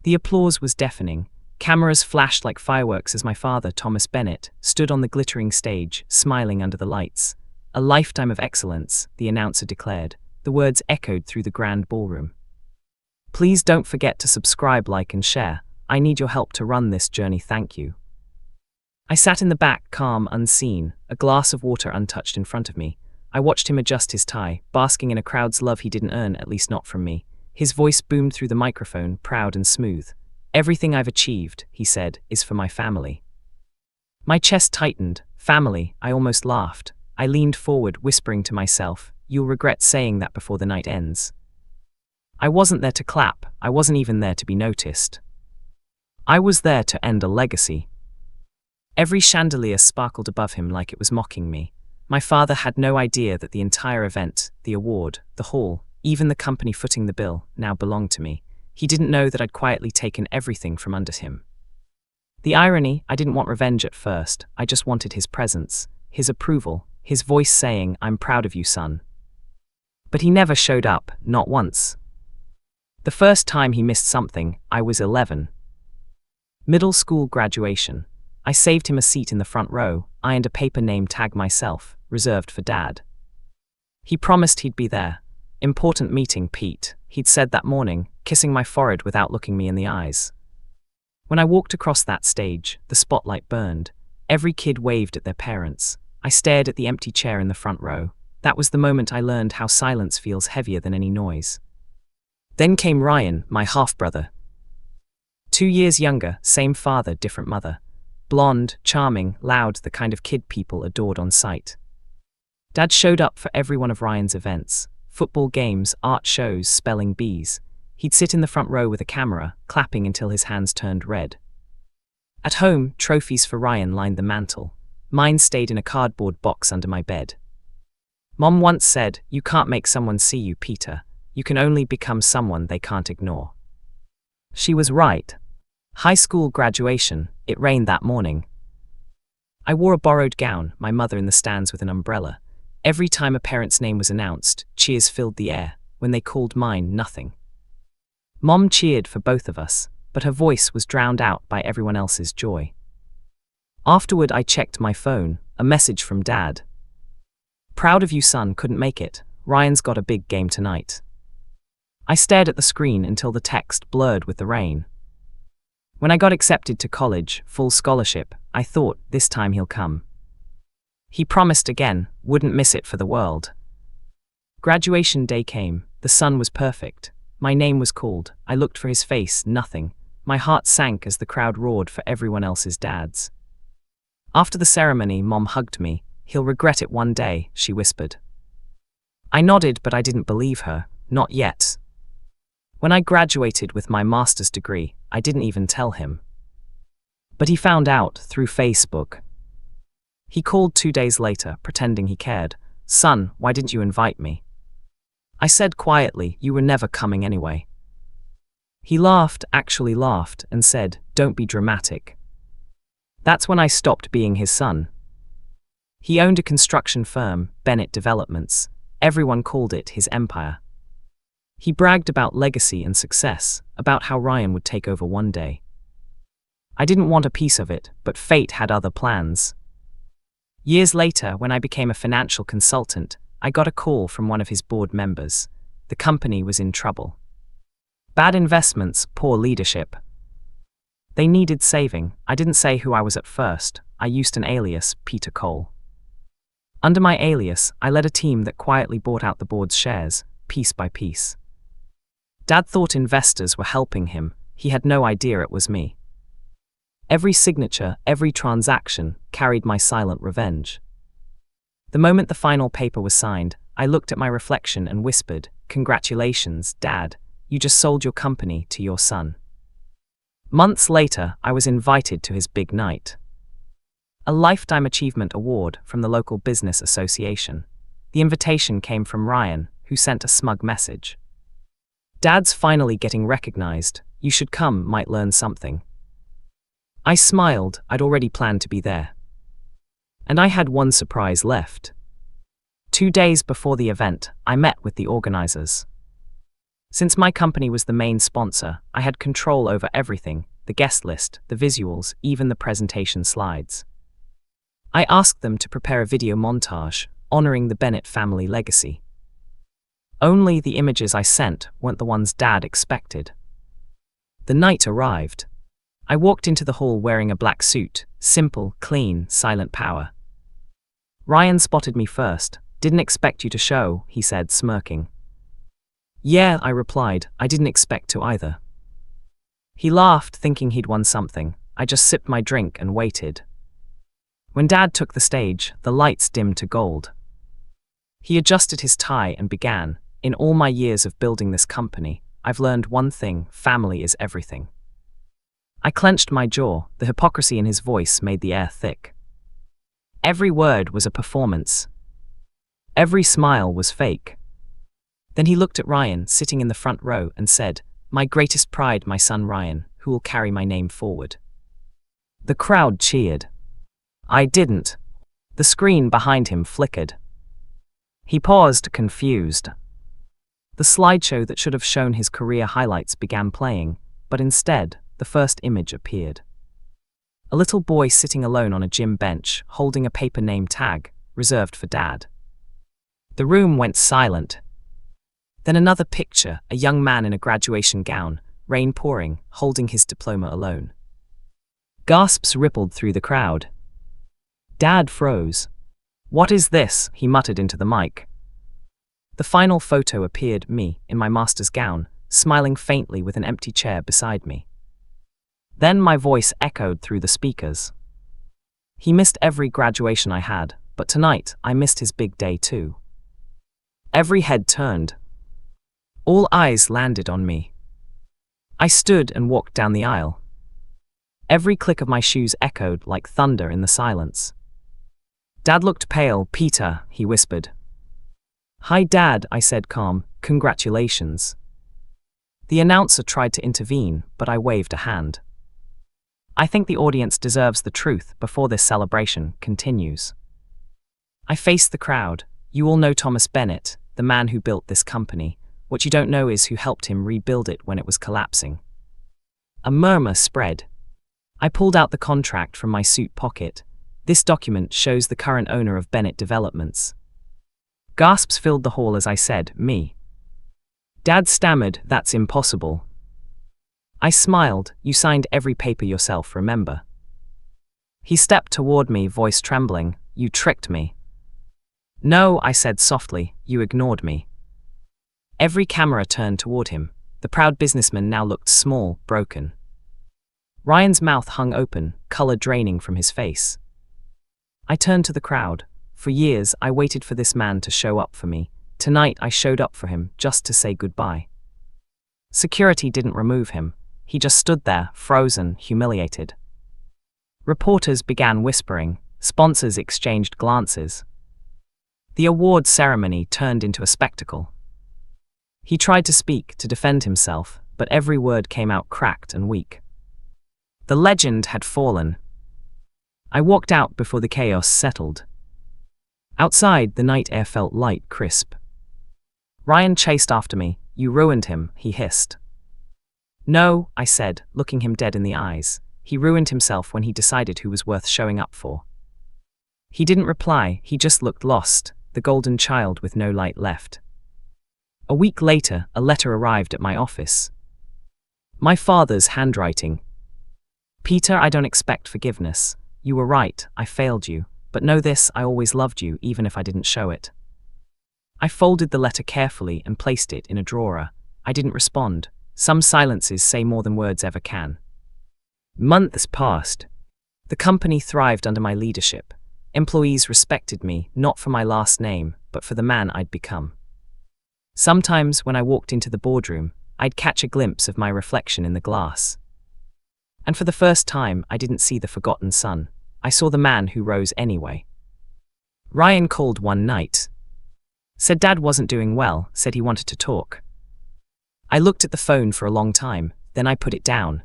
The applause was deafening. Cameras flashed like fireworks as my father, Thomas Bennett, stood on the glittering stage, smiling under the lights. "A lifetime of excellence," the announcer declared. The words echoed through the grand ballroom. "Please don't forget to subscribe, like, and share. I need your help to run this journey, thank you." I sat in the back, calm, unseen, a glass of water untouched in front of me. I watched him adjust his tie, basking in a crowd's love he didn't earn, at least not from me. His voice boomed through the microphone, proud and smooth. "Everything I've achieved," he said, "is for my family." My chest tightened. Family, I almost laughed. I leaned forward, whispering to myself, "You'll regret saying that before the night ends." I wasn't there to clap. I wasn't even there to be noticed. I was there to end a legacy. Every chandelier sparkled above him like it was mocking me. My father had no idea that the entire event, the award, the hall, even the company footing the bill, now belonged to me. He didn't know that I'd quietly taken everything from under him. The irony, I didn't want revenge at first. I just wanted his presence, his approval, his voice saying, "I'm proud of you, son." But he never showed up, not once. The first time he missed something, I was 11. Middle school graduation. I saved him a seat in the front row, ironed a paper name tag myself, reserved for Dad. He promised he'd be there. "Important meeting, Pete," he'd said that morning, kissing my forehead without looking me in the eyes. When I walked across that stage, the spotlight burned. Every kid waved at their parents. I stared at the empty chair in the front row. That was the moment I learned how silence feels heavier than any noise. Then came Ryan, my half-brother. 2 years younger, same father, different mother. Blonde, charming, loud, the kind of kid people adored on sight. Dad showed up for every one of Ryan's events. Football games, art shows, spelling bees. He'd sit in the front row with a camera, clapping until his hands turned red. At home, trophies for Ryan lined the mantel. Mine stayed in a cardboard box under my bed. Mom once said, "You can't make someone see you, Peter. You can only become someone they can't ignore." She was right. High school graduation, it rained that morning. I wore a borrowed gown, my mother in the stands with an umbrella. Every time a parent's name was announced, cheers filled the air. When they called mine, nothing. Mom cheered for both of us, but her voice was drowned out by everyone else's joy. Afterward, I checked my phone, a message from Dad. "Proud of you, son, couldn't make it. Ryan's got a big game tonight." I stared at the screen until the text blurred with the rain. When I got accepted to college, full scholarship, I thought, this time he'll come. He promised again, wouldn't miss it for the world. Graduation day came, the sun was perfect. My name was called, I looked for his face, nothing. My heart sank as the crowd roared for everyone else's dads. After the ceremony, Mom hugged me. "He'll regret it one day," she whispered. I nodded, but I didn't believe her, not yet. When I graduated with my master's degree, I didn't even tell him. But he found out through Facebook. He called 2 days later, pretending he cared. "Son, why didn't you invite me?" I said quietly, "You were never coming anyway." He laughed, actually laughed, and said, "Don't be dramatic." That's when I stopped being his son. He owned a construction firm, Bennett Developments. Everyone called it his empire. He bragged about legacy and success, about how Ryan would take over one day. I didn't want a piece of it, but fate had other plans. Years later, when I became a financial consultant, I got a call from one of his board members. The company was in trouble. Bad investments, poor leadership. They needed saving. I didn't say who I was at first. I used an alias, Peter Cole. Under my alias, I led a team that quietly bought out the board's shares, piece by piece. Dad thought investors were helping him. He had no idea it was me. Every signature, every transaction, carried my silent revenge. The moment the final paper was signed, I looked at my reflection and whispered, "Congratulations, Dad. You just sold your company to your son." Months later, I was invited to his big night. A Lifetime Achievement Award from the local business association. The invitation came from Ryan, who sent a smug message. "Dad's finally getting recognized. You should come, might learn something." I smiled, I'd already planned to be there. And I had one surprise left. 2 days before the event, I met with the organizers. Since my company was the main sponsor, I had control over everything: the guest list, the visuals, even the presentation slides. I asked them to prepare a video montage, honoring the Bennett family legacy. Only the images I sent weren't the ones Dad expected. The night arrived. I walked into the hall wearing a black suit, simple, clean, silent power. Ryan spotted me first. "Didn't expect you to show," he said, smirking. "Yeah," I replied, "I didn't expect to either." He laughed, thinking he'd won something. I just sipped my drink and waited. When Dad took the stage, the lights dimmed to gold. He adjusted his tie and began, "In all my years of building this company, I've learned one thing: family is everything." I clenched my jaw. The hypocrisy in his voice made the air thick. Every word was a performance. Every smile was fake. Then he looked at Ryan, sitting in the front row, and said, "My greatest pride, my son Ryan, who will carry my name forward." The crowd cheered. I didn't. The screen behind him flickered. He paused, confused. The slideshow that should have shown his career highlights began playing, but instead, the first image appeared. A little boy sitting alone on a gym bench, holding a paper name tag, reserved for Dad. The room went silent. Then another picture, a young man in a graduation gown, rain pouring, holding his diploma alone. Gasps rippled through the crowd. Dad froze. "What is this?" he muttered into the mic. The final photo appeared, me, in my master's gown, smiling faintly with an empty chair beside me. Then my voice echoed through the speakers. He missed every graduation I had, but tonight I missed his big day too. Every head turned. All eyes landed on me. I stood and walked down the aisle. Every click of my shoes echoed like thunder in the silence. Dad looked pale. "Peter," he whispered. "Hi, Dad," I said, calm. "Congratulations." The announcer tried to intervene, but I waved a hand. I think the audience deserves the truth before this celebration continues. I faced the crowd. "You all know Thomas Bennett, the man who built this company. What you don't know is who helped him rebuild it when it was collapsing." A murmur spread. I pulled out the contract from my suit pocket. "This document shows the current owner of Bennett Developments." Gasps filled the hall as I said, "Me." Dad stammered, "That's impossible." I smiled. "You signed every paper yourself, remember?" He stepped toward me, voice trembling. "You tricked me." "No," I said softly, "you ignored me." Every camera turned toward him. The proud businessman now looked small, broken. Ryan's mouth hung open, color draining from his face. I turned to the crowd. For years, I waited for this man to show up for me. Tonight, I showed up for him, just to say goodbye. Security didn't remove him. He just stood there, frozen, humiliated. Reporters began whispering. Sponsors exchanged glances. The awards ceremony turned into a spectacle. He tried to speak, to defend himself, but every word came out cracked and weak. The legend had fallen. I walked out before the chaos settled. Outside, the night air felt light, crisp. Ryan chased after me. "You ruined him," he hissed. "No," I said, looking him dead in the eyes. "He ruined himself when he decided who was worth showing up for." He didn't reply, he just looked lost, the golden child with no light left. A week later, a letter arrived at my office. My father's handwriting. "Peter, I don't expect forgiveness. You were right, I failed you. But know this, I always loved you, even if I didn't show it." I folded the letter carefully and placed it in a drawer. I didn't respond. Some silences say more than words ever can. Months passed. The company thrived under my leadership. Employees respected me, not for my last name, but for the man I'd become. Sometimes, when I walked into the boardroom, I'd catch a glimpse of my reflection in the glass. And for the first time, I didn't see the forgotten son. I saw the man who rose anyway. Ryan called one night. Said Dad wasn't doing well, said he wanted to talk. I looked at the phone for a long time, then I put it down.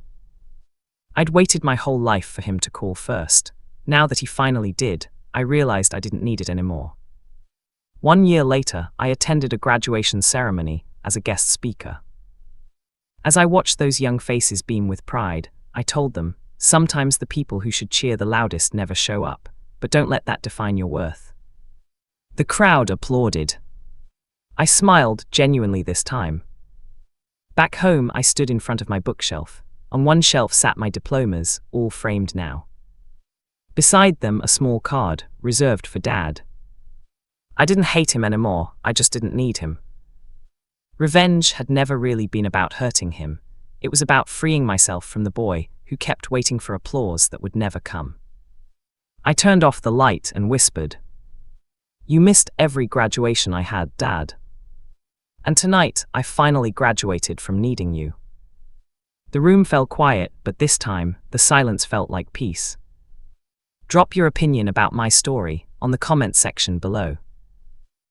I'd waited my whole life for him to call first. Now that he finally did, I realized I didn't need it anymore. 1 year later, I attended a graduation ceremony as a guest speaker. As I watched those young faces beam with pride, I told them, sometimes the people who should cheer the loudest never show up, but don't let that define your worth. The crowd applauded. I smiled, genuinely this time. Back home, I stood in front of my bookshelf. On one shelf sat my diplomas, all framed now. Beside them, a small card, reserved for Dad. I didn't hate him anymore, I just didn't need him. Revenge had never really been about hurting him. It was about freeing myself from the boy who kept waiting for applause that would never come. I turned off the light and whispered, "You missed every graduation I had, Dad. And tonight, I finally graduated from needing you." The room fell quiet, but this time, the silence felt like peace. Drop your opinion about my story on the comments section below.